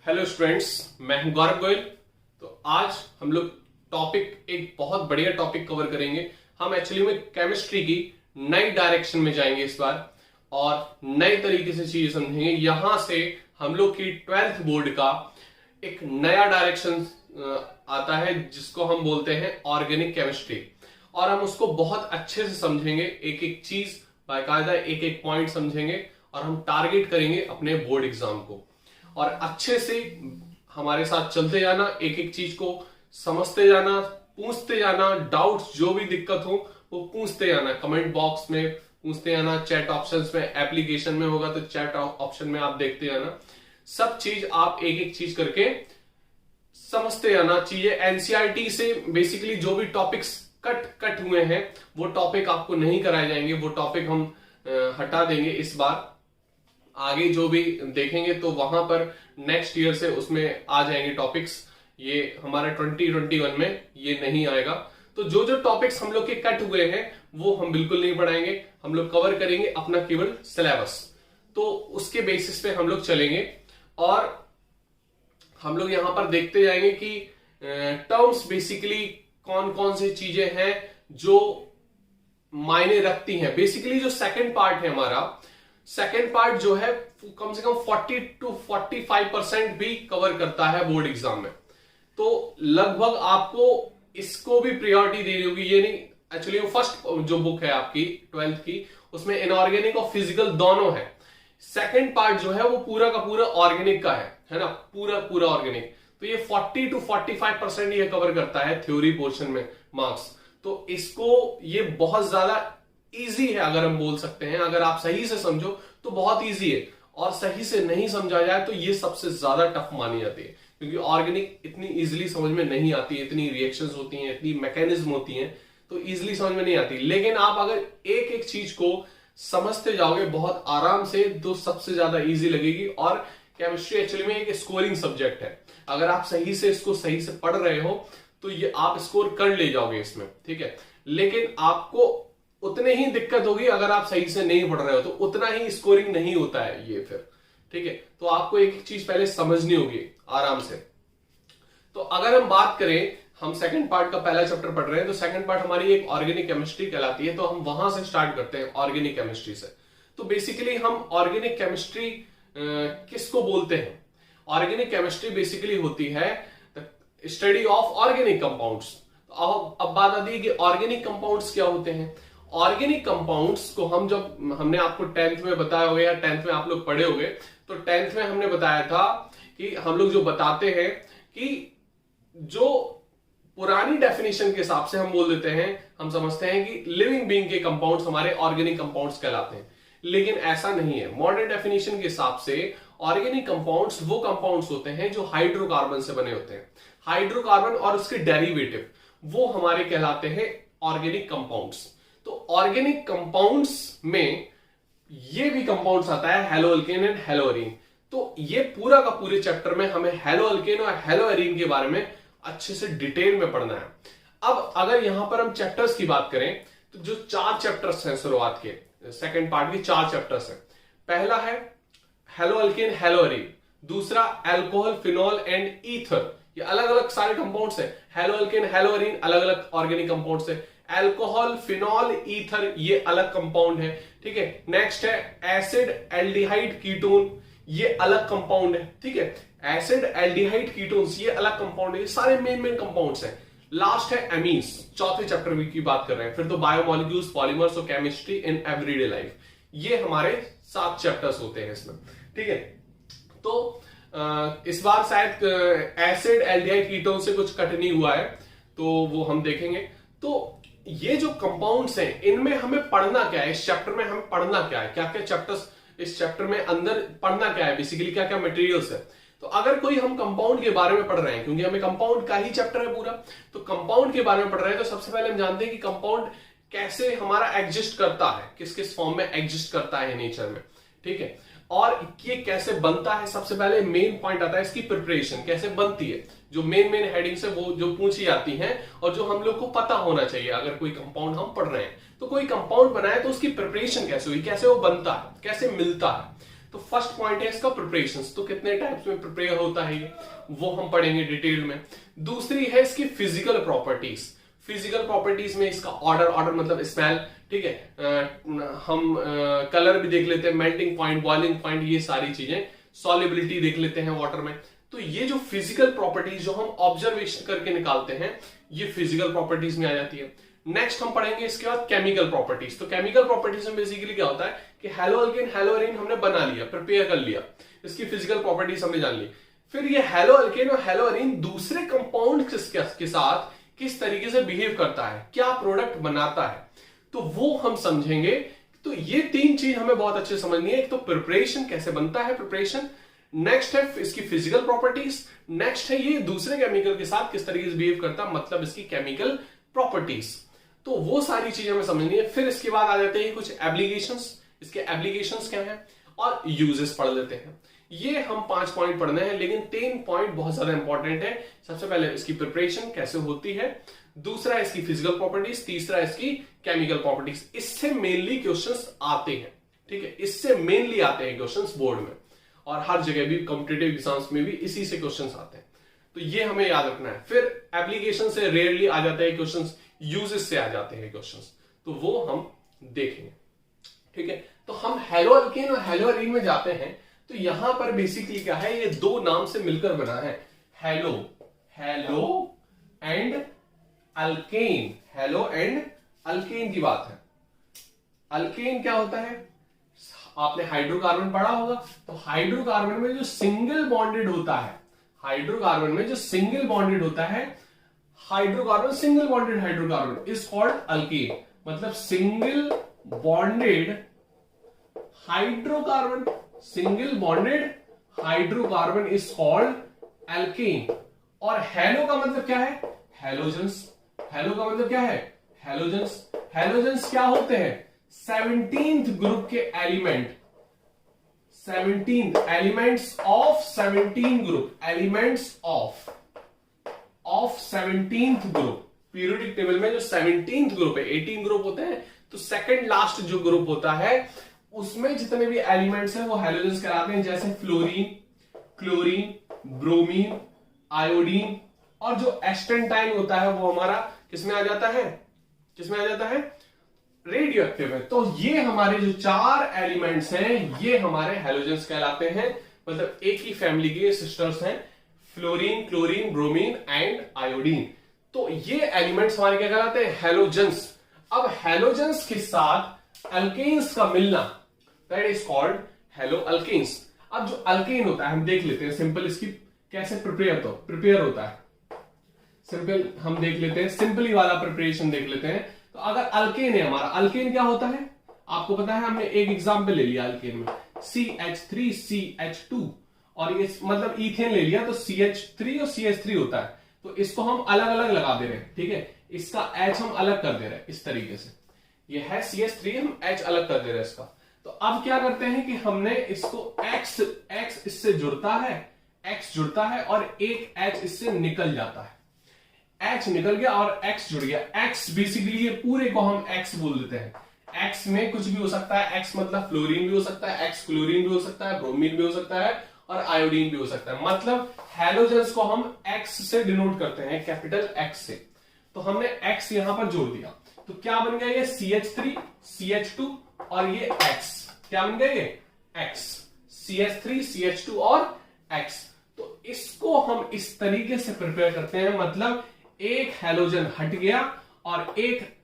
Hello students, मैं हूं गौरव गोयल। तो आज हम लोग एक बहुत बढ़िया टॉपिक कवर करेंगे। हम एक्चुअली में केमिस्ट्री की नई डायरेक्शन में जाएंगे इस बार और नए तरीके से चीजें समझेंगे। यहां से हम लोग की 12th बोर्ड का एक नया डायरेक्शन आता है जिसको हम बोलते हैं ऑर्गेनिक केमिस्ट्री, और हम उसको बहुत अच्छे से समझेंगे। एक एक चीज बाकायदा एक एक पॉइंट समझेंगे और हम टारगेट करेंगे अपने बोर्ड एग्जाम को। और अच्छे से हमारे साथ चलते जाना, एक एक चीज को समझते जाना, पूछते जाना, डाउट्स जो भी दिक्कत हो वो पूछते जाना, कमेंट बॉक्स में पूछते जाना, चैट ऑप्शंस में, एप्लीकेशन में होगा तो चैट ऑप्शन में आप देखते जाना। सब चीज आप एक एक चीज करके समझते जाना। चीजें एनसीईआरटी से बेसिकली जो भी टॉपिक्स कट हुए हैं वो टॉपिक आपको नहीं कराए जाएंगे, वो टॉपिक हम हटा देंगे इस बार। आगे जो भी देखेंगे तो वहां पर नेक्स्ट ईयर से उसमें आ जाएंगे टॉपिक्स। ये हमारा 2021 में ये नहीं आएगा। तो जो जो टॉपिक्स हम लोग के कट हुए हैं वो हम बिल्कुल नहीं पढ़ाएंगे, हम लोग कवर करेंगे अपना केवल सिलेबस। तो उसके बेसिस पे हम लोग चलेंगे और हम लोग यहां पर देखते जाएंगे कि टर्म्स बेसिकली कौन कौन सी चीजें हैं जो मायने रखती हैं। बेसिकली जो सेकंड पार्ट है हमारा, सेकेंड पार्ट जो है कम से कम 40 to 45% भी कवर करता है बोर्ड एग्जाम में। तो लगभग आपको इसको भी प्रायोरिटी देनी होगी। ये नहीं, एक्चुअली वो फर्स्ट जो बुक है आपकी 12th की उसमें इनऑर्गेनिक और फिजिकल दोनों है। सेकेंड पार्ट जो है वो पूरा का पूरा ऑर्गेनिक का है ना, पूरा ऑर्गेनिक। तो ये 40 to 45% ये कवर करता है थ्योरी पोर्शन में मार्क्स। तो इसको ये बहुत ज्यादा इजी है अगर हम बोल सकते हैं। अगर आप सही से समझो तो बहुत इजी है, और सही से नहीं समझा जाए तो ये सबसे ज्यादा टफ मानी जाती है, क्योंकि ऑर्गेनिक इतनी इजीली समझ में नहीं आती है। इतनी रिएक्शंस होती हैं, इतनी मैकेनिज्म होती हैं, तो इजीली समझ में नहीं आती। लेकिन आप अगर एक एक चीज को समझते जाओगे बहुत आराम से तो सबसे ज्यादा इजी लगेगी। और केमिस्ट्री एक्चुअली में एक स्कोरिंग सब्जेक्ट है। अगर आप सही से इसको सही से पढ़ रहे हो तो ये आप स्कोर कर ले जाओगे इसमें, ठीक है। लेकिन आपको उतने ही दिक्कत होगी अगर आप सही से नहीं पढ़ रहे हो, तो उतना ही स्कोरिंग नहीं होता है ये फिर, ठीक है। तो आपको एक चीज पहले समझनी होगी आराम से। तो अगर हम बात करें, हम सेकंड पार्ट का पहला चैप्टर पढ़ रहे हैं, तो सेकंड पार्ट हमारी एक ऑर्गेनिक केमिस्ट्री कहलाती है। तो हम वहां से स्टार्ट करते हैं ऑर्गेनिक केमिस्ट्री से। तो बेसिकली हम ऑर्गेनिक केमिस्ट्री किसको बोलते हैं? ऑर्गेनिक केमिस्ट्री बेसिकली होती है स्टडी ऑफ ऑर्गेनिक कंपाउंड्स। अब बात आती है कि ऑर्गेनिक कंपाउंड्स क्या होते हैं। ऑर्गेनिक कंपाउंड्स को हम जब हमने आपको 10th में बताया होगा या 10th में आप लोग पढ़े होंगे, तो 10th में हमने बताया था कि हम लोग जो बताते हैं कि जो पुरानी डेफिनेशन के हिसाब से हम बोल देते हैं, हम समझते हैं कि लिविंग बीइंग के कंपाउंड्स हमारे ऑर्गेनिक कंपाउंड्स कहलाते हैं। लेकिन ऐसा नहीं है। मॉडर्न डेफिनेशन के हिसाब से ऑर्गेनिक कंपाउंड्स वो कंपाउंड्स होते हैं जो हाइड्रोकार्बन से बने होते हैं। हाइड्रोकार्बन और उसके डेरिवेटिव वो हमारे कहलाते हैं ऑर्गेनिक कंपाउंड्स। तो ऑर्गेनिक कंपाउंड्स में ये भी कंपाउंड्स आता है hello alkane and hello arene. तो ये पूरा का पूरे चैप्टर में हमें हेलो अल्केन और हेलो एरीन के बारे में अच्छे से डिटेल में पढ़ना है। अब अगर यहां पर हम चैप्टर्स की बात करें तो जो 4 चैप्टर्स हैं शुरुआत के सेकंड पार्ट के 4 चैप्टर्स हैं। पहला है हेलो अल्केन हेलो एरीन, दूसरा अल्कोहल फिनॉल एंड ईथर। ये अलग अलग सारे कंपाउंड्स हैं। हेलो अल्केन हेलो एरीन अलग अलग ऑर्गेनिक कंपाउंड्स है। अल्कोहल फिनॉल ईथर ये अलग कंपाउंड है, ठीक है। नेक्स्ट है एसिड एल्डिहाइड कीटोन, ये अलग कंपाउंड है, ठीक है। एसिड एल्डिहाइड कीटोन्स ये अलग कंपाउंड है। ये सारे मेन कंपाउंड्स हैं। लास्ट है एमीन्स, चौथे चैप्टर की बात कर रहे हैं। फिर तो बायोमोलिक्यूल्स, पॉलीमर्स और केमिस्ट्री इन एवरीडे लाइफ, ये हमारे 7 चैप्टर्स होते हैं इसमें, ठीक है। तो इस बार शायद एसिड एल्डिहाइड कीटोन से कुछ कट नहीं हुआ है, तो वो हम देखेंगे। तो ये जो कंपाउंड्स हैं इनमें हमें पढ़ना क्या है, इस चैप्टर में हमें पढ़ना क्या है, क्या क्या चैप्टर्स इस चैप्टर में अंदर पढ़ना क्या है, बेसिकली क्या क्या मटेरियल्स है। तो अगर कोई हम कंपाउंड के बारे में पढ़ रहे हैं, क्योंकि हमें कंपाउंड का ही चैप्टर है पूरा, तो कंपाउंड के बारे में पढ़ रहे हैं, तो सबसे पहले हम जानते हैं कि कंपाउंड कैसे हमारा एग्जिस्ट करता है, किस किस फॉर्म में एग्जिस्ट करता है नेचर में, ठीक है। और ये कैसे बनता है, सबसे पहले मेन पॉइंट आता है इसकी प्रिपरेशन कैसे बनती है। जो मेन हेडिंग्स है वो जो पूछी जाती हैं और जो हम लोग को पता होना चाहिए अगर कोई कंपाउंड हम पढ़ रहे हैं। तो कोई कंपाउंड बनाए तो उसकी प्रिपरेशन कैसे हुई, कैसे वो बनता है, कैसे मिलता है। तो तो फर्स्ट पॉइंट है इसका प्रिपरेशंस, तो कितने टाइप्स में प्रिपेयर होता है ये वो हम पढ़ेंगे डिटेल में। दूसरी है इसकी फिजिकल प्रॉपर्टीज। फिजिकल प्रॉपर्टीज में इसका ऑर्डर मतलब स्मेल, ठीक है, हम कलर भी देख लेते हैं, मेल्टिंग पॉइंट, बॉइलिंग पॉइंट, ये सारी चीजें, सॉल्युबिलिटी देख लेते हैं वाटर में। तो ये जो फिजिकल प्रॉपर्टीज जो हम ऑब्जर्वेशन करके निकालते हैं ये फिजिकल प्रॉपर्टीज में आ जाती है। नेक्स्ट हम पढ़ेंगे इसके बाद केमिकल प्रॉपर्टीज। तो केमिकल प्रॉपर्टीज में बेसिकली क्या होता है कि हेलो अल्केन हेलो एरीन हमने बना लिया, प्रिपेयर कर लिया, इसकी फिजिकल प्रॉपर्टीज हमने जान ली। फिर ये हेलो अल्केन और हेलो एरीन दूसरे कंपाउंड के साथ किस तरीके से बिहेव करता है, क्या प्रोडक्ट बनाता है, तो वो हम समझेंगे। तो ये तीन चीज हमें बहुत अच्छे से समझनी है। एक तो प्रिपरेशन, कैसे बनता है प्रिपरेशन, नेक्स्ट है इसकी फिजिकल प्रॉपर्टीज, नेक्स्ट है ये दूसरे केमिकल के साथ किस तरीके से बिहेव करता है, मतलब इसकी केमिकल प्रॉपर्टीज। तो वो सारी चीजें हमें समझनी है। फिर इसके बाद आ जाते हैं कुछ एप्लीकेशंस, इसके एप्लीकेशंस क्या हैं और यूजेस पढ़ लेते हैं। ये हम 5 पॉइंट पढ़ने हैं, लेकिन 3 पॉइंट बहुत ज्यादा इंपॉर्टेंट है। सबसे पहले इसकी प्रिपरेशन कैसे होती है, दूसरा इसकी फिजिकल प्रॉपर्टीज, तीसरा इसकी केमिकल प्रॉपर्टीज। इससे मेनली क्वेश्चंस आते हैं, ठीक है, इससे मेनली आते हैं क्वेश्चंस बोर्ड में, और हर जगह भी कॉम्पिटिटिव एग्जाम्स में भी इसी से क्वेश्चंस आते हैं, तो ये हमें याद रखना है। फिर एप्लीकेशन से रेयरली आ जाते हैं क्वेश्चंस, यूजेस से आ जाते हैं क्वेश्चंस, तो वो हम देखेंगे, ठीक है। तो हम हेलो अल्केन और हेलो एरीन में जाते हैं। तो यहां पर बेसिकली क्या है, ये दो नाम से मिलकर बना है, hello and alkane, hello and alkane की बात है। अल्केन क्या होता है, आपने हाइड्रोकार्बन पढ़ा होगा, तो हाइड्रोकार्बन में जो सिंगल बॉन्डेड होता है, हाइड्रोकार्बन में जो सिंगल बॉन्डेड होता है, hydrocarbon single bonded hydrocarbon is called alkane, मतलब single bonded hydrocarbon, single bonded hydrocarbon is called alkene. और हेलो का मतलब क्या है, हेलोजेंस। हेलो का मतलब क्या है, हेलोजेंस। हेलोजेंस क्या होते हैं, 17th ग्रुप के element, 17th elements of 17 group, elements of 17th group. Periodic table में जो 17th ग्रुप है, 18 ग्रुप होते हैं, तो सेकंड लास्ट जो ग्रुप होता है उसमें जितने भी एलिमेंट्स हैं वो हेलोजेंस कहलाते हैं, जैसे फ्लोरीन, क्लोरीन, ब्रोमीन, आयोडीन, और जो एस्टेंटाइन होता है वो हमारा किसमें आ जाता है, किसमें आ जाता है, रेडियो एक्टिव है। तो ये हमारे जो 4 एलिमेंट्स हैं ये हमारे हेलोजेंस कहलाते हैं, मतलब एक ही फैमिली के सिस्टर्स हैं, fluorine, chlorine, bromine and iodine. तो ये एलिमेंट्स हमारे क्या कहलाते हैं, हेलोजेंस। अब हेलोजेंस के साथ अल्केन्स का मिलना, that is called halo alkanes. अब जो अल्केन होता है हम देख लेते हैं सिंपल, इसकी कैसे प्रिपेयर होता है, सिंपल हम देख लेते हैं, सिंपली वाला प्रिपरेशन देख लेते हैं। तो अगर अल्केन है हमारा, अल्केन क्या होता है आपको पता है, हमने एक एग्जांपल ले लिया अल्केन में, CH3CH2, और ये मतलब इथेन ले लिया, तो CH3 और CH3 होता है, तो इसको हम अलग अलग लगा दे रहे हैं, ठीक है, इसका H हम अलग कर दे रहे हैं इस तरीके से, ये है CH3, हम H अलग कर दे रहे हैं इसका। तो अब क्या करते हैं कि हमने इसको X इससे जुड़ता है, X जुड़ता है, और एक H इससे निकल जाता है, H निकल गया और X जुड़ गया। X बेसिकली ये पूरे को हम X बोल देते हैं। X में कुछ भी हो सकता है, X मतलब फ्लोरीन भी हो सकता है, X क्लोरीन भी हो सकता है, ब्रोमीन भी हो सकता है, और आयोडीन भी हो सकता है। मतलब हेलोजेंस को हम X से डिनोट करते हैं, कैपिटल X से। तो हमने X यहां पर जोड़ दिया, तो क्या बन गया, ये CH3, CH2 और ये X, क्या बन गया ये X, CH3, CH2 और X। तो इसको हम इस तरीके से प्रिपेयर करते हैं, मतलब एक हेलोजन हट गया और एक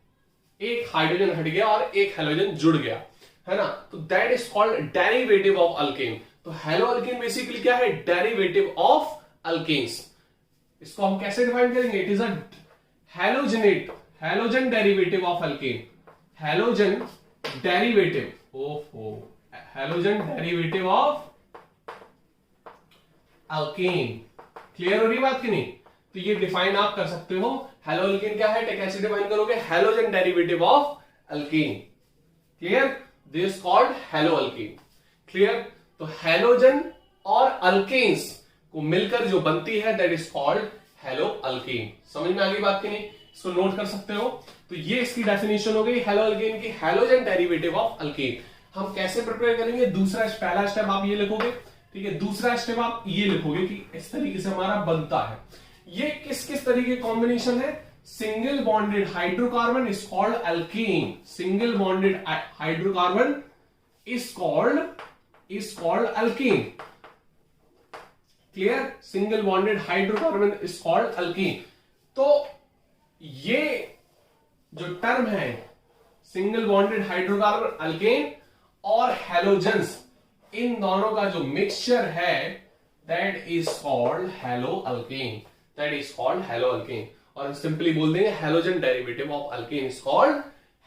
हाइड्रोजन हट गया और एक हेलोजन जुड़ गया, है ना, तो that is called derivative of alkane. तो हेलो अल्केन बेसिकली क्या है, डेरिवेटिव ऑफ अल्केन्स। इसको हम कैसे डिफाइन करेंगे, it is a halogen derivative of alkane, halogen derivative, halogen derivative of alkane. Clear हो रही बात कि नहीं, तो ये डिफाइन आप कर सकते हो, हेलो अल्केन क्या है, कैसे डिफाइन करोगे, halogen derivative of alkane. Clear, this is called hello alkane. Clear, तो हेलोजन और अल्केन्स को मिलकर जो बनती है that is called hello alkane. समझ में आ गई बात की नहीं, इसको नोट कर सकते हो। तो ये इसकी डेफिनेशन हो गई हेलो अल्केन की, हेलोजन डेरिवेटिव ऑफ अल्केन। हम कैसे प्रिपेयर करेंगे, पहला स्टेप आप ये लिखोगे, ठीक है, दूसरा स्टेप आप ये लिखोगे कि इस तरीके से हमारा बनता है। ये किस किस तरीके कॉम्बिनेशन है, single bonded hydrocarbon is called alkane, single bonded hydrocarbon is called alkane, clear, single bonded hydrocarbon is called alkane. तो ये जो टर्म है सिंगल बॉन्डेड हाइड्रोकार्बन अल्केन और हैलोजेंस, इन दोनों का जो मिक्सचर है that is called hello alkane, that is called hello alkane. और सिंपली बोल देंगे halogen derivative of alkane is called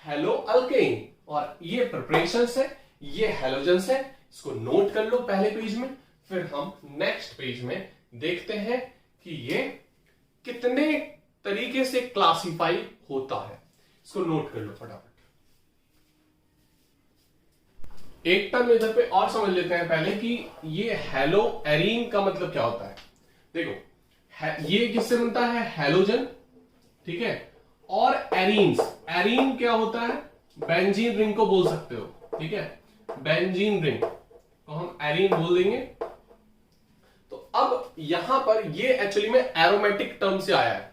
hello alkane. और ये प्रिपरेशंस है, ये हैलोजेंस है, इसको नोट कर लो पहले पेज में, फिर हम नेक्स्ट पेज में देखते हैं कि ये कितने तरीके से क्लासिफाई होता है। इसको नोट कर लो फटाफट। एक टर्म इधर पे और समझ लेते हैं पहले कि ये हैलो एरीन का मतलब क्या होता है। देखो ये किससे बनता है, हैलोजन, ठीक है, और एरीन्स, एरीन क्या होता है, बेंजीन रिंग को बोल सकते हो, ठीक है, बेंजीन रिंग को हम एरीन बोल देंगे। तो अब यहां पर ये एक्चुअली में एरोमेटिक टर्म से आया है,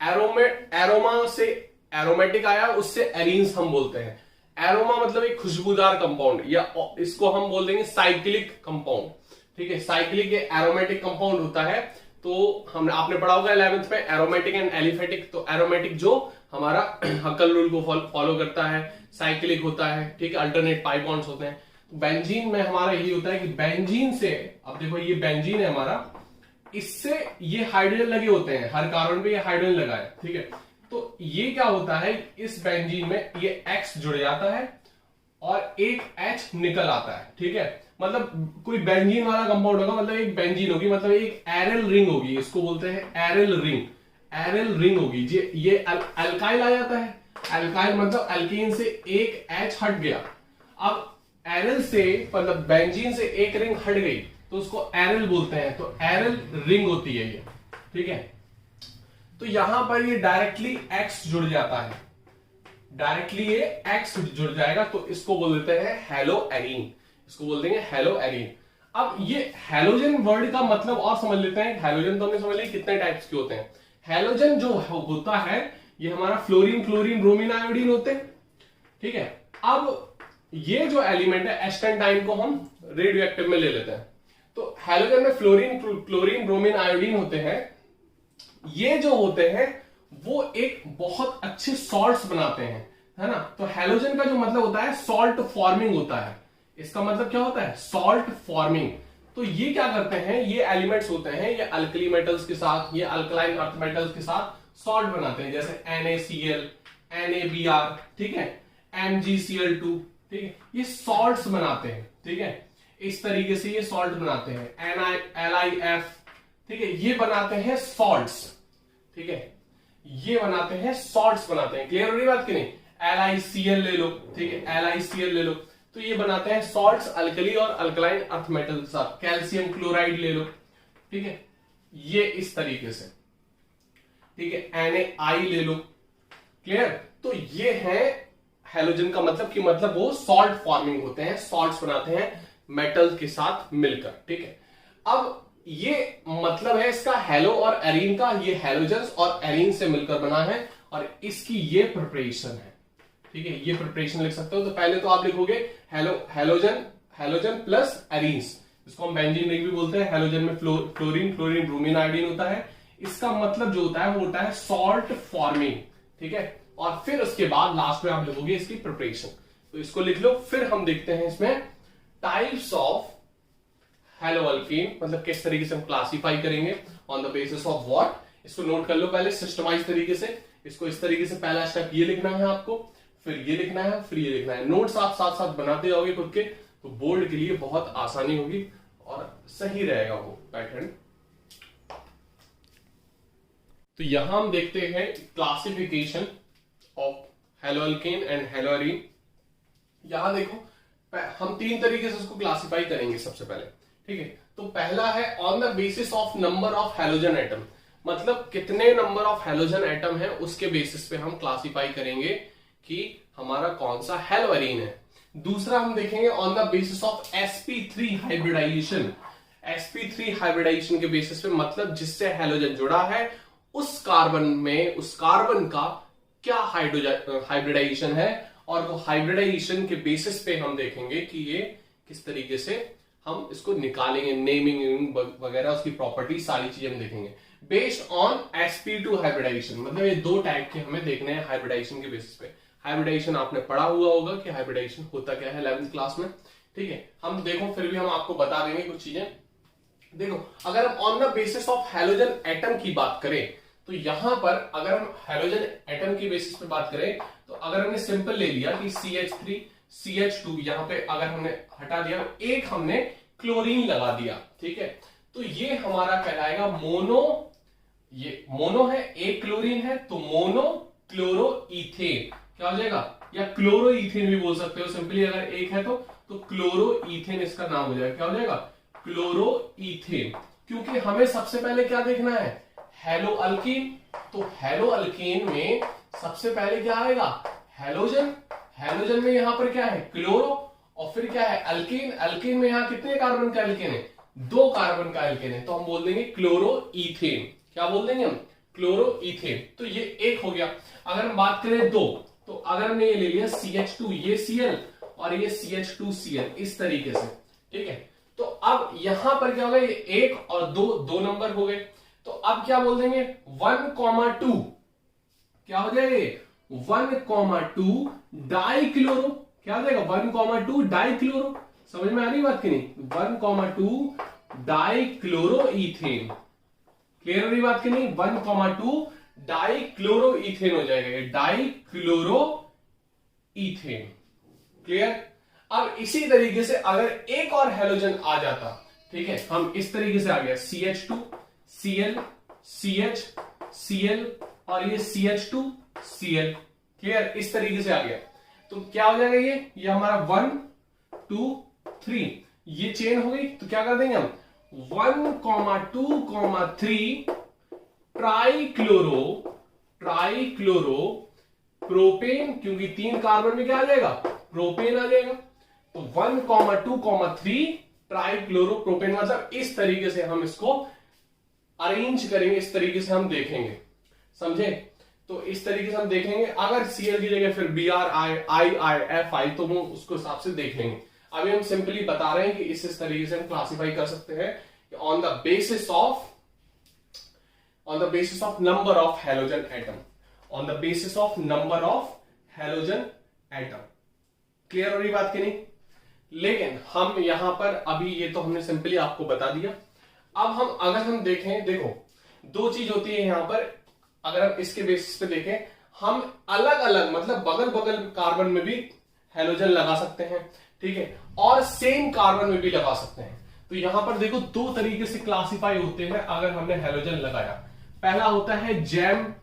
एरोमा से एरोमेटिक आया, उससे एरीन्स हम बोलते हैं। एरोमा मतलब एक खुशबूदार कंपाउंड, या इसको हम बोल देंगे साइक्लिक कंपाउंड, ठीक है, साइक्लिक एरोमेटिक कंपाउंड होता है। तो हमने आपने पढ़ा होगा 11th में एरोमेटिक एंड एलिफेटिक। तो एरोमेटिक जो हमारा हक्कल रूल को फॉलो करता है, साइक्लिक होता है, ठीक है, अल्टरनेट पाई बॉन्ड्स होते हैं। बेंजीन में हमारा यही होता है कि बेंजीन से, अब देखो ये बेंजीन है हमारा, इससे ये हाइड्रोजन लगे होते हैं, हर कार्बन पे ये हाइड्रोजन लगा है, ठीक है। तो ये क्या होता है, इस बेंजीन में ये X जुड़ जाता है और एक H निकल आता है, ठीक है। मतलब कोई बेंजीन वाला कंपाउंड होगा, मतलब एक बेंजीन होगी, मतलब एक एरल रिंग होगी, इसको बोलते हैं एरल रिंग, एरल रिंग होगी। ये अल्काइल आ जाता है, अल्काइल मतलब अल्कीन से एक H हट गया। अब एरल से मतलब बेंजीन से एक रिंग हट गई तो उसको एरल बोलते हैं, तो एरल रिंग होती है ये, ठीक है। तो यहां पर ये डायरेक्टली X जुड़ जाता है, डायरेक्टली ये X जुड़ जाएगा, तो इसको बोल देते हैं हैलो एरीन, इसको बोल देंगे हैलो एरीन। अब ये हैलोजन वर्ड का मतलब और समझ लेते हैं। हैलोजन तो हमने समझ लिया कितने टाइप्स के होते हैं। हैलोजन जो होता है ये हमारा फ्लोरीन, क्लोरीन, ब्रोमीन, आयोडीन होते हैं, ठीक है। अब ये जो एलिमेंट है एस्टेंटाइन को हम रेडियो एक्टिव में ले लेते हैं। तो हैलोजन में फ्लोरीन, क्लोरीन, ब्रोमीन, आयोडीन होते हैं। ये जो होते हैं वो एक बहुत अच्छे सॉल्ट्स बनाते हैं, है ना। तो हैलोजन का जो मतलब होता है सॉल्ट फॉर्मिंग होता है। इसका मतलब क्या होता है, सॉल्ट फॉर्मिंग। तो ये क्या करते हैं, ये एलिमेंट्स होते हैं, ये अल्कली मेटल्स के साथ, ये अल्कलाइन अर्थ मेटल्स के साथ सॉल्ट बनाते हैं, जैसे NaCl, NaBr, ठीक है, MgCl2, ठीक है, ये सॉल्ट्स बनाते हैं, ठीक है। इस तरीके से ये सॉल्ट बनाते हैं, LiF, ठीक है, ये बनाते हैं सॉल्ट्स, ठीक है, ये बनाते हैं सॉल्ट्स बनाते हैं। क्लियर हो रही बात कि नहीं। LiCl ले लो, ठीक है, LiCl ले लो, तो ये बनाते हैं सॉल्ट्स अल्कली और अल्कलाइन अर्थ मेटल के साथ। कैल्शियम क्लोराइड ले लो, ठीक है, ये इस तरीके से, ठीक है, NaI ले लो। क्लियर। तो ये है हैलोजन का मतलब कि मतलब वो सॉल्ट फॉर्मिंग होते हैं, सॉल्ट्स बनाते हैं मेटल के साथ मिलकर, ठीक है। अब ये मतलब है इसका हैलो और एरीन का, ये हैलोजन्स और एरीन से मिलकर बना है और इसकी ये प्रिपरेशन है, ठीक है, ये प्रिपरेशन लिख सकते हो। तो पहले तो आप लिखोगे हैलोजन प्लस एरीन्स, इसको हम बेंजीन रिंग भी बोलते हैं। हैलोजन में फ्लोरीन, ब्रोमीन, आयोडीन होता है। इसका मतलब जो होता है वो होता है सॉल्ट फॉर्मिंग, ठीक है। और फिर उसके बाद लास्ट में आप लिखोगे इसकी प्रिपरेशन, तो इसको लिख लो। फिर हम देखते हैं इसमें टाइप्स ऑफ हैलो अल्कीन, मतलब किस तरीके से हम क्लासिफाई करेंगे, on the basis of what. इसको नोट कर लो पहले सिस्टमाइज तरीके से। इसको इस तरीके से पहला स्टेप ये लिखना है आपको, फिर ये लिखना है, फिर ये लिखना है। नोट्स आप साथ साथ बनाते जाओगे खुद के, तो बोर्ड के लिए बहुत आसानी होगी और सही रहेगा वो पैटर्न। तो यहां हम देखते हैं classification of hello alkane and hello arene. यहां देखो हम तीन तरीके से उसको क्लासिफाई करेंगे सबसे पहले, ठीक है। तो पहला है on the basis of number of halogen atom, मतलब कितने नंबर ऑफ हैलोजन एटम है उसके बेसिस पे हम क्लासिफाई करेंगे कि हमारा कौन सा हैलो एरीन है। दूसरा हम देखेंगे on the basis of sp3 hybridisation. sp3 hybridisation के बेसिस पे, मतलब जिससे हैलोजन जुड़ा है उस कार्बन का क्या हाइब्रिडाइजेशन है, और वो हाइब्रिडाइजेशन के बेसिस पे हम देखेंगे कि ये किस तरीके से हम इसको निकालेंगे, नेमिंग वगैरह, उसकी प्रॉपर्टी, सारी चीजें हम देखेंगे बेस्ड ऑन sp2 हाइब्रिडाइजेशन। मतलब ये दो टाइप के हमें देखने हैं हाइब्रिडाइजेशन के बेसिस पे। हाइब्रिडाइजेशन आपने पढ़ा हुआ होगा कि हाइब्रिडाइजेशन होता क्या है 11th क्लास में, ठीक है। हम देखो फिर भी हम आपको बता देंगे कुछ चीजें। देखो, अगर हम on the basis of halogen atom की बात करें तो यहां पर अगर हम हैलोजन एटम की बेसिस पे बात करें तो अगर हमने सिंपल ले लिया कि CH3 CH2, यहां पे अगर हमने हटा दिया, एक हमने क्लोरीन लगा दिया, ठीक है, तो ये हमारा कहलाएगा मोनो। ये मोनो है, एक क्लोरीन है, तो मोनो क्लोरोईथेन क्या हो जाएगा, या क्लोरोईथेन भी बोल सकते हो सिंपली। अगर एक है तो क्लोरोईथेन इसका नाम हो जाएगा। क्या हो जाएगा, क्लोरोईथेन। क्योंकि हमें सबसे पहले क्या देखना है, हेलो अल्कीन। तो हेलो अल्कीन में सबसे पहले क्या आएगा, हेलोजन। हेलोजन में यहां पर क्या है, क्लोरो, और फिर क्या है, अल्कीन। अल्कीन में यहां कितने कार्बन का एल्केन है, 2 कार्बन का एल्केन है, तो हम बोल देंगे क्लोरोईथेन। क्या बोल देंगे हम, क्लोरोईथेन। तो ये एक हो गया। अगर हम बात करें 2, तो अगर हमने ये ले लिया CH2, ये Cl और ये CH2Cl इस तरीके से, ठीक है। तो अब यहां पर क्या होगा, ये 1 और 2 नंबर हो गए। तो अब क्या बोल देंगे 1,2, क्या हो जाएगा, 1,2 डाइक्लोरो। क्या हो जाएगा, 1,2 डाइक्लोरो। समझ में आ रही बात की नहीं, 1,2 डाइक्लोरोईथेन। क्लियर हो रही बात की नहीं, 1,2 डाइक्लोरोईथेन हो जाएगा, डाइक्लोरोईथेन। क्लियर। अब इसी तरीके से अगर एक और हेलोजन आ जाता, ठीक है, हम इस तरीके से आ गया CH2 Cl CH Cl और ये CH2 Cl। क्लियर, इस तरीके से आ गया तो क्या हो जाएगा, ये हमारा 1 2 3 ये चेन हो गई। तो क्या कर देंगे हम 1,2,3 ट्राइक्लोरो प्रोपेन, क्योंकि 3 कार्बन में क्या आ जाएगा, प्रोपेन आ जाएगा। तो 1,2,3 ट्राइक्लोरो प्रोपेन, मतलब इस तरीके से हम इसको अरेंज करेंगे, इस तरीके से हम देखेंगे, समझे। तो इस तरीके से हम देखेंगे। अगर Cl की जगह फिर BRI तो वो उसको हिसाब से देख लेंगे। अभी हम सिंपली बता रहे हैं कि इस तरीके से हम क्लासिफाई कर सकते हैं on the basis of number of halogen atom, on the basis of number of halogen atom. Clear हो रही बात की नहीं। लेकिन हम यहां पर अभी ये तो हमने सिंपली आपको बता दिया। अब अगर हम देखें, देखो 2 चीज होती है यहां पर। अगर हम इसके बेसिस पे देखें, हम अलग अलग मतलब बगल बगल कार्बन में भी हैलोजन लगा सकते हैं, ठीक है, और सेम कार्बन में भी लगा सकते हैं। तो यहां पर देखो 2 तरीके से क्लासिफाई होते हैं अगर हमने हैलोजन लगाया। पहला होता है जैम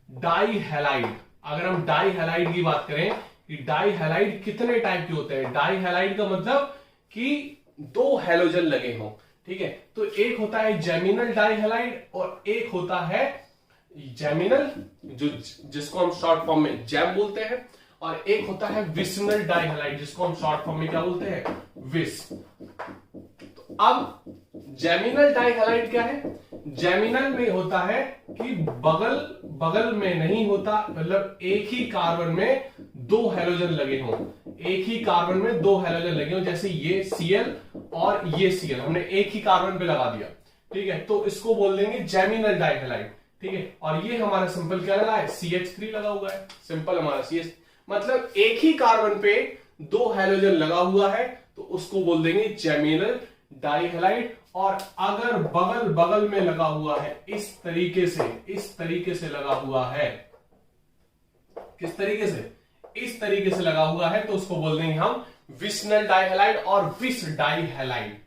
डाई हैलाइड। अगर हम डाई हैलाइड की बात करें कि डाई हैलाइड कितने टाइप के होते हैं, डाई हैलाइड का मतलब कि 2 हैलोजन लगे हों, ठीक है। तो एक होता है जेमिनल डाई हैलाइड और एक होता है जेमिनल, जिसको हम शॉर्ट फॉर्म में जैम बोलते हैं, और एक होता है विसनल डाई हैलाइड, जिसको हम शॉर्ट फॉर्म में क्या बोलते हैं, विस। तो अब जेमिनल डाई हैलाइड क्या है, जेमिनल में होता है कि बगल बगल में नहीं होता, मतलब एक ही कार्बन में 2 हैलोजन लगे हों, एक ही कार्बन में 2 हैलोजन लगे हों। जैसे ये Cl और ये Cl हमने एक ही कार्बन पे लगा दिया, ठीक है, तो इसको बोल देंगे जेमिनल डाई हैलाइड, ठीक है। और ये हमारा सिंपल क्या लगा है, CH3 लगा हुआ है, सिंपल हमारा CH, मतलब एक ही कार्बन पे 2 हैलोजन लगा हुआ है, तो उसको बोल देंगे जेमिनल डाई हैलाइड। और अगर बगल बगल में लगा हुआ है, इस तरीके से लगा हुआ है, किस तरीके से, इस तरीके से लगा हुआ है, तो उसको बोल देंगे हम विसनल डाई हैलाइड और vic di halide,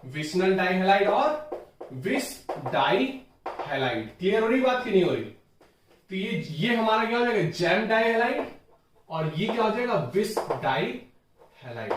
vicinal di halide और विस डाई हैलाइड। क्लियर हो रही बात की नहीं हो रही। तो ये हमारा क्या हो जाएगा, जैम डाई हैलाइड, और ये क्या हो जाएगा, विस डाई हैलाइड।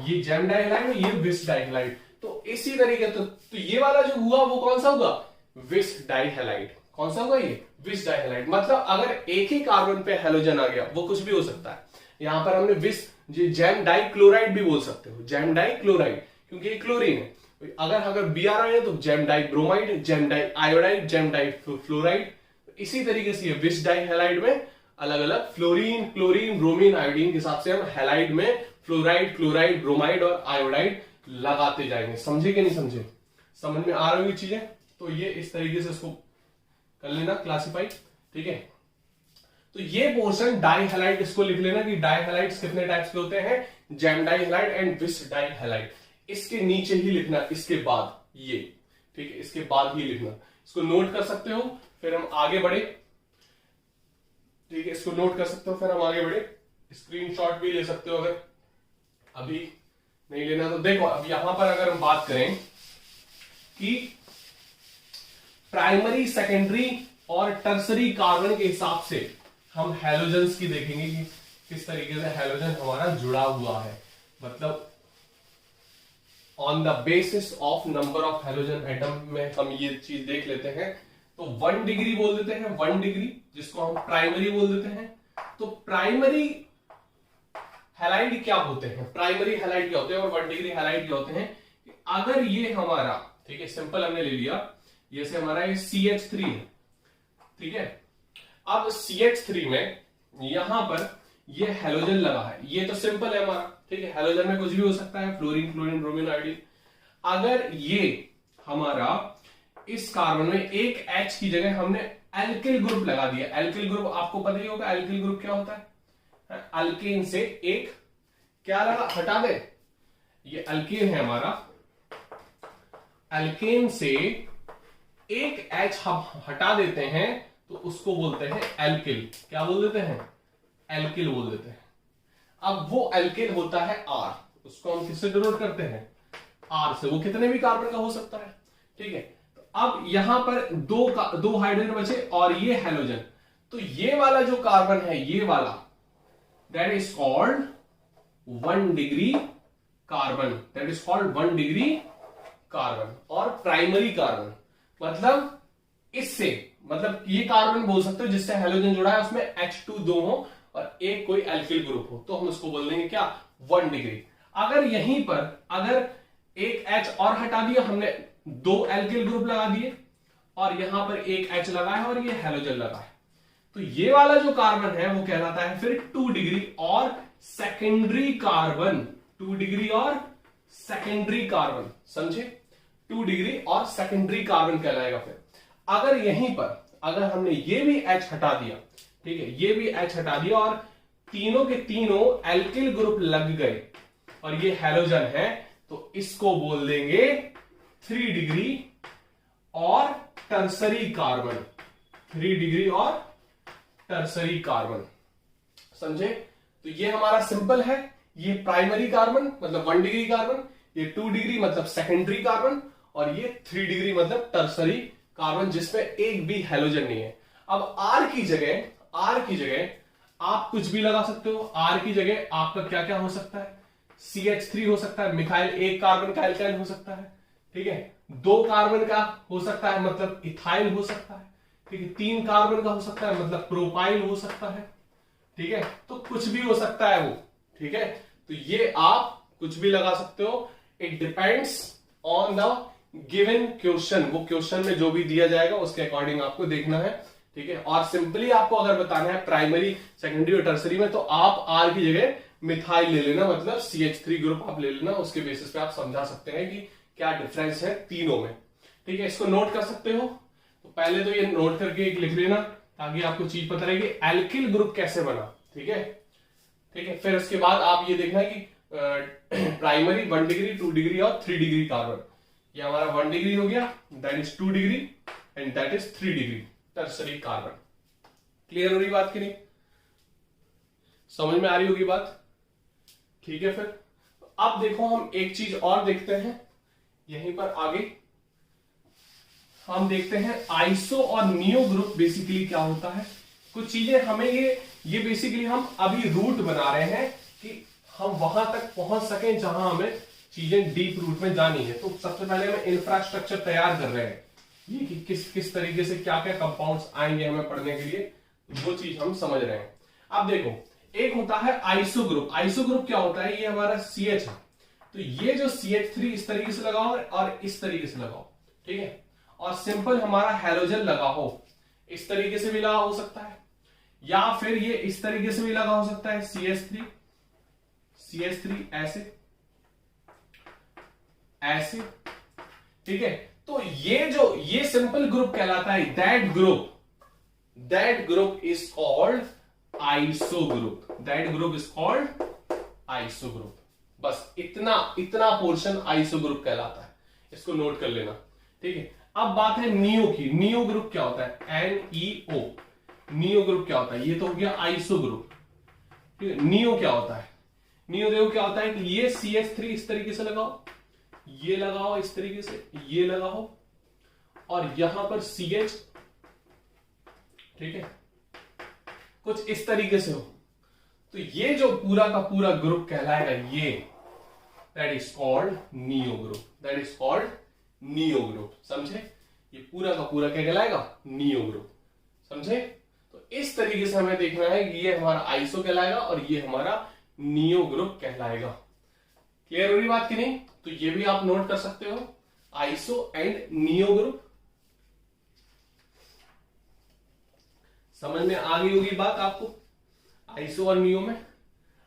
ये जैम डाई हैलाइड और ये विस डाई हैलाइड। तो इसी तरीके तो ये वाला जो हुआ वो कौन सा होगा, विस डाई हैलाइड। कौन सा होगा ये, विस डाई हैलाइड। मतलब अगर एक ही कार्बन पे हैलोजन आ गया, वो कुछ भी हो सकता है, यहां पर हमने विस जैम डाई क्लोराइड भी बोल सकते हो, जैम डाई क्लोराइड, क्योंकि ये क्लोरीन है। अगर Br है तो gem di bromide, gem di iodide, gem di fluoride. इसी तरीके से विस डाई हैलाइड में अलग अलग फ्लोरीन, क्लोरीन, ब्रोमीन, आयोडीन के हिसाब से हम हैलाइड में फ्लोराइड, क्लोराइड, ब्रोमाइड और आयोडाइड लगाते जाएंगे। समझे कि नहीं समझे? समझ में आ रही हुई चीजें? तो ये इस तरीके से इसको कर लेना क्लासिफाई, ठीक है। तो ये पोर्शन डाई हैलाइड, इसको लिख लेना कि डाई हैलाइड्स कितने टाइप्स के होते हैं, जैम डाई हैलाइड एंड विस डाई हैलाइड। इसके नीचे ही लिखना, इसके बाद ये, ठीक है, इसके बाद ही लिखना। इसको नोट कर सकते हो, फिर हम आगे बढ़े, ठीक है, इसको नोट कर सकते हो, फिर हम आगे बढ़े। स्क्रीनशॉट भी ले सकते हो अगर अभी नहीं लेना तो। देखो अब यहां पर अगर हम बात करें कि प्राइमरी, सेकेंडरी और टर्सरी कार्बन के हिसाब से हम हैलोजेंस की देखेंगे कि किस तरीके से हैलोजन हमारा जुड़ा हुआ है, मतलब on the basis of number of halogen atom में हम ये चीज देख लेते हैं। तो 1 डिग्री बोल देते हैं, 1 डिग्री, जिसको हम प्राइमरी बोल देते हैं। तो प्राइमरी हैलाइड क्या होते हैं, प्राइमरी हैलाइड क्या होते हैं और 1 डिग्री हैलाइड क्या होते हैं? अगर ये हमारा, ठीक है, सिंपल हमने ले लिया, जैसे हमारा ये CH3 है, ठीक है। अब CH3 में यहां पर ये हैलोजन लगा है, ये तो सिंपल है हमारा, ठीक है। हैलोजन में कुछ भी हो सकता है, फ्लोरीन, क्लोरीन, ब्रोमीन, आयोडीन। अगर ये हमारा इस कार्बन में एक H की जगह हमने एल्किल ग्रुप लगा दिया। एल्किल ग्रुप आपको पता ही होगा, एल्किल ग्रुप क्या होता है? अल्केन से एक क्या लगा, हटा दे, ये अल्केन है हमारा, अल्केन से एक H हम हटा देते हैं तो उसको बोलते हैं एल्किल। क्या बोल देते हैं? एल्किल बोल देते हैं। अब वो एल्किल होता है R, उसको हम किससे डिनोट करते हैं? R से। वो कितने भी कार्बन का हो सकता है, ठीक है। तो अब यहां पर दो हाइड्रोजन बचे और ये हैलोजन। तो ये वाला जो कार्बन है, ये वाला, that is called 1 degree carbon, that is called 1 degree carbon और प्राइमरी कार्बन। मतलब इससे, मतलब ये कार्बन बोल सकते हो जिससे हैलोजन जुड़ा है, उसमें H2 दो हो और एक कोई एल्किल ग्रुप हो, तो हम उसको बोल देंगे क्या, 1 डिग्री। अगर यहीं पर अगर एक H और हटा दिया हमने, 2 एल्किल ग्रुप लगा दिए और यहां पर एक H लगा है और ये हैलोजन लगा है, तो ये वाला जो कार्बन है वो कहलाता है फिर 2 डिग्री और सेकेंडरी कार्बन। 2 डिग्री और सेकेंडरी कार्बन, समझे? 2 डिग्री और सेकेंडरी कार्बन कहलाएगा। फिर अगर यहीं पर अगर हमने ये भी H हटा दिया, ठीक है, ये भी H हटा दिया और तीनों के तीनों एल्किल ग्रुप लग गए और ये हैलोजन है, तो इसको बोल देंगे 3 डिग्री और टर्सरी कार्बन। 3 डिग्री और टर्सरी कार्बन, समझे? तो ये हमारा सिंपल है, ये प्राइमरी कार्बन मतलब 1 डिग्री कार्बन, ये 2 डिग्री मतलब सेकेंडरी कार्बन और ये 3 डिग्री मतलब टर्सरी कार्बन जिसमें एक भी हैलोजन नहीं है। अब R की जगह आप कुछ भी लगा सकते हो। R की जगह आपका क्या क्या हो सकता है? CH3 हो सकता है, मिथाइल, एक कार्बन का एल्काइल हो सकता है, ठीक है। 2 कार्बन का हो सकता है मतलब इथाइल हो सकता है, ठीक है। 3 कार्बन का हो सकता है मतलब प्रोपाइल हो सकता है, ठीक है। तो कुछ भी हो सकता है वो, ठीक है। तो ये आप कुछ भी लगा सकते हो, it depends on the given question. वो क्वेश्चन में जो भी दिया जाएगा उसके अकॉर्डिंग आपको देखना है, ठीक है। और सिंपली आपको अगर बताना है प्राइमरी, सेकेंडरी और टर्सरी में, तो आप R की जगह मिथाइल ले लेना, मतलब CH3 ग्रुप आप ले लेना। उसके बेसिस पे आप समझा सकते हैं कि क्या डिफरेंस है तीनों में, ठीक है। इसको नोट कर सकते हो। तो पहले तो ये नोट करके एक लिख लेना ताकि आपको चीज पता रहे कि एल्किल ग्रुप कैसे बना, ठीक है, ठीक है। फिर उसके बाद आप ये देखना कि प्राइमरी 1 डिग्री, 2 डिग्री और 3 डिग्री कार्बन। ये हमारा 1 डिग्री हो गया, that is 2 degree and that is 3 degree tertiary carbon. Clear हो रही बात कि नहीं? समझ में आ रही होगी बात, ठीक है। फिर अब देखो हम एक चीज और देखते हैं यहीं पर आगे। हम देखते हैं आइसो और नियो ग्रुप बेसिकली क्या होता है। कुछ चीजें हमें ये बेसिकली हम अभी रूट बना रहे हैं कि हम वहां तक पहुंच सकें जहां हमें चीजें डीप रूट में जानी है। तो सबसे पहले हम इंफ्रास्ट्रक्चर तैयार कर रहे हैं, ये कि किस तरीके से क्या क्या कंपाउंड्स आएंगे हमें पढ़ने के लिए, वो चीज हम समझ रहे हैं। अब देखो एक होता है आइसो ग्रुप। आइसो ग्रुप क्या होता है, ये हमारा CH है, तो ये जो CH3 इस तरीके से लगाओ और इस तरीके से लगाओ, ठीक है। और सिंपल हमारा हैलोजन लगा हो, इस तरीके से भी लगा हो सकता है, या फिर ये इस तरीके से भी लगा हो सकता है, CH3 ऐसे ऐसे, ठीक है। तो ये सिंपल ग्रुप कहलाता है, that group is called iso group, that group is called iso group. बस इतना पोर्शन आइसो ग्रुप कहलाता है, इसको नोट कर लेना, ठीक है। अब बात है नियो की। नियो ग्रुप क्या होता है, NEO, नियो ग्रुप क्या होता है, ये तो हो गया आइसो ग्रुप, ठीक है। नियो क्या होता है, नियो देखो क्या होता है कि ये CH3 इस तरीके से लगाओ, ये लगाओ इस तरीके से, ये लगाओ, और यहां पर CH, ठीक है, कुछ इस तरीके से हो, तो ये जो पूरा का पूरा ग्रुप कहलाएगा, ये that is called neo group, that is called neo group. समझे, ये पूरा का पूरा क्या कहलाएगा, नियो ग्रुप। समझे, तो इस तरीके से हमें देखना है कि ये हमारा आइसो कहलाएगा और ये हमारा नियो ग्रुप कहलाएगा। क्लियर हो रही बात की नहीं? तो ये भी आप नोट कर सकते हो, आइसो एंड नियो ग्रुप। समझ में आ गई होगी बात आपको, आइसो और नियो में।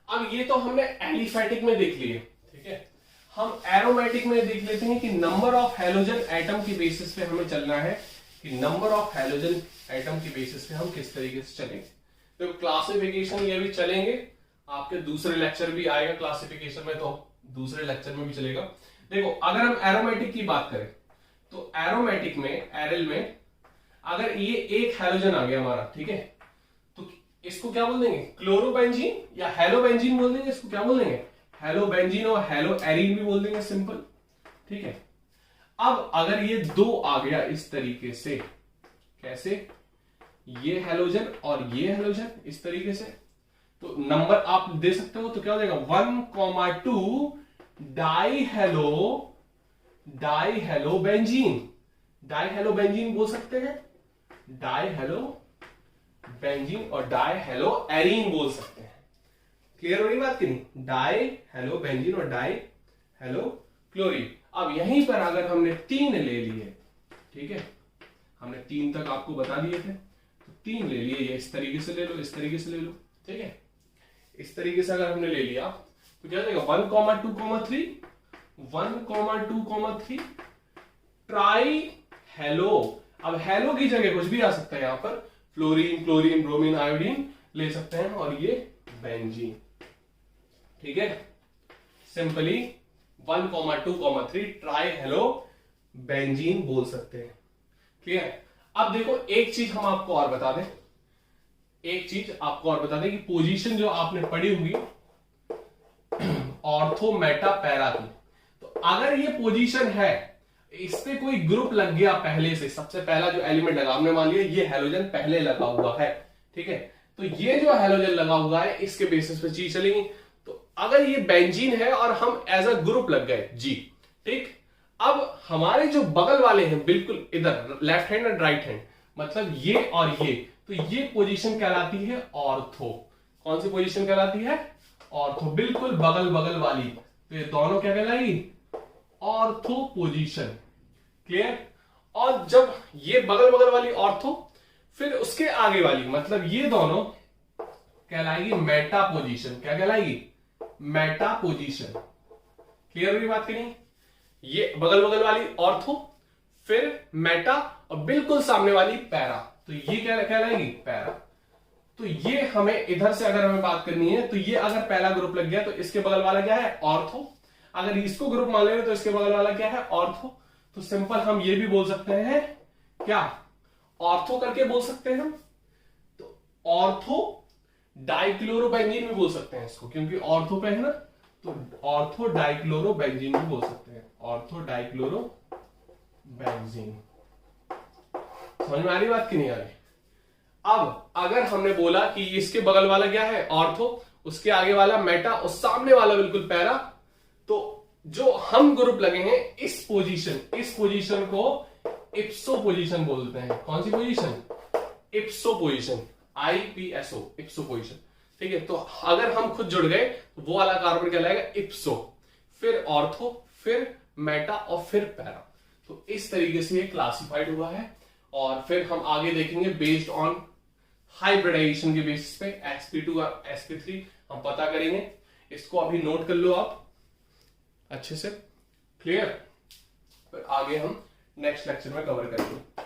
अब ये तो हमने एलिफैटिक में देख लिए, ठीक है। हम एरोमेटिक में देख लेते हैं कि नंबर ऑफ हैलोजन एटम की बेसिस पे हमें चलना है, कि नंबर ऑफ हैलोजन एटम की बेसिस पे हम किस तरीके से चलेंगे। तो क्लासिफिकेशन ये भी चलेंगे, आपके दूसरे लेक्चर भी आएगा क्लासिफिकेशन में, तो दूसरे लेक्चर में भी चलेगा। देखो, अगर हम एरोमेटिक की बात करें तो एरोमेटिक में, एरल में, अगर ये एक हैलोजन आ गया हमारा, ठीक है, तो इसको क्या बोल देंगे, क्लोरोबेंजीन या हेलोबेंजीन बोल देंगे। इसको क्या बोल देंगे, हेलोबेंजीन और हेलो एरीन भी बोल देंगे, सिंपल, ठीक है। अब अगर ये दो आ गया इस तरीके से, कैसे, ये हैलोजन और ये हैलोजन इस तरीके से, तो नंबर आप दे सकते हो, तो क्या हो जाएगा 1,2 डाइहेलोबेंजीन, डाइहेलोबेंजीन बोल सकते हैं, डाइहेलोबेंजीन और डाइहेलोएरीन बोल सकते हैं। क्लियर हो रही बात कि नहीं, डाइहेलोबेंजीन और डाइहेलोक्लोरीन। अब यहीं पर अगर हमने 3 ले लिए, ठीक है, हमने 3 तक आपको बता दिए थे, तो 3 ले लिए, ये इस तरीके से ले लो, इस तरीके से ले लो, ठीक है। इस तरीके से अगर हमने ले लिया तो क्या देगा 1,2,3 ट्राई हेलो। अब हेलो की जगह कुछ भी आ सकता है, यहां पर फ्लोरीन, क्लोरीन, ब्रोमीन, आयोडीन ले सकते हैं, और ये बेंजीन, ठीक है। सिंपली 1,2,3 ट्राई हेलो बेंजीन बोल सकते हैं। क्लियर। अब देखो, एक चीज हम आपको और बता दें, कि पोजीशन जो आपने पढ़ी होगी ऑर्थो, मेटा, पैरा की, तो अगर ये पोजीशन है, इस पे कोई ग्रुप लग गया पहले से, सबसे पहला जो एलिमेंट लगा, हमने मान लिया ये हैलोजन पहले लगा हुआ है, ठीक है, तो ये जो हैलोजन लगा हुआ है इसके बेसिस पे चीज चलेगी। तो अगर ये बेंजीन है और हम एज अ ग्रुप लग गए जी, ठीक। अब हमारे जो बगल वाले हैं, बिल्कुल इधर left hand and right hand, मतलब ये और ये, तो ये पोजीशन कहलाती है ऑर्थो। कौन सी पोजीशन कहलाती है, ऑर्थो, बिल्कुल बगल बगल वाली, तो ये दोनों क्या कहलाएगी, ऑर्थो पोजीशन। क्लियर। और जब ये बगल बगल वाली ऑर्थो, फिर उसके आगे वाली, मतलब ये दोनों कहलाएगी मेटा पोजीशन। क्या कहलाएगी, मेटा पोजीशन। क्लियर हुई बात की नहीं, ये बगल बगल वाली ऑर्थो, फिर मेटा, और बिल्कुल सामने वाली पैरा, तो ये क्या कहलाएगी, पैरा। तो ये हमें इधर से अगर हमें बात करनी है, तो ये अगर पहला ग्रुप लग गया तो इसके बगल वाला क्या है, ऑर्थो। अगर इसको ग्रुप मान ले तो इसके बगल वाला क्या है, ऑर्थो। तो सिंपल हम ये भी बोल सकते हैं, क्या, ऑर्थो करके बोल सकते हैं हम, तो ऑर्थो डाइक्लोरोबेंजीन भी बोल सकते हैं इसको, क्योंकि ऑर्थो पे है ना, तो ऑर्थो डाइक्लोरोबेंजीन भी बोल सकते हैं, ऑर्थो डाइक्लोरोबेंजीन। समझ में आ रही बात कि नहीं आ रही। अब अगर हमने बोला कि इसके बगल वाला क्या है, ऑर्थो, उसके आगे वाला मेटा, और सामने वाला बिल्कुल पैरा, तो जो हम ग्रुप लगे हैं इस पोजीशन को इप्सो पोजीशन बोलते हैं। कौन सी position, ipso position, IPSO, ipso position. ठीक है, तो अगर हम खुद जुड़ गए तो वो वाला कार्बन कहलाएगा इप्सो, फिर ऑर्थो, फिर मेटा और फिर पैरा। तो इस तरीके से ये क्लासिफाइड हुआ है। और फिर हम आगे देखेंगे बेस्ड ऑन हाइब्रिडाइजेशन के बेसिस पे sp2 और sp3 हम पता करेंगे। इसको अभी नोट कर लो आप अच्छे से, क्लियर। फिर आगे हम नेक्स्ट लेक्चर में कवर करेंगे।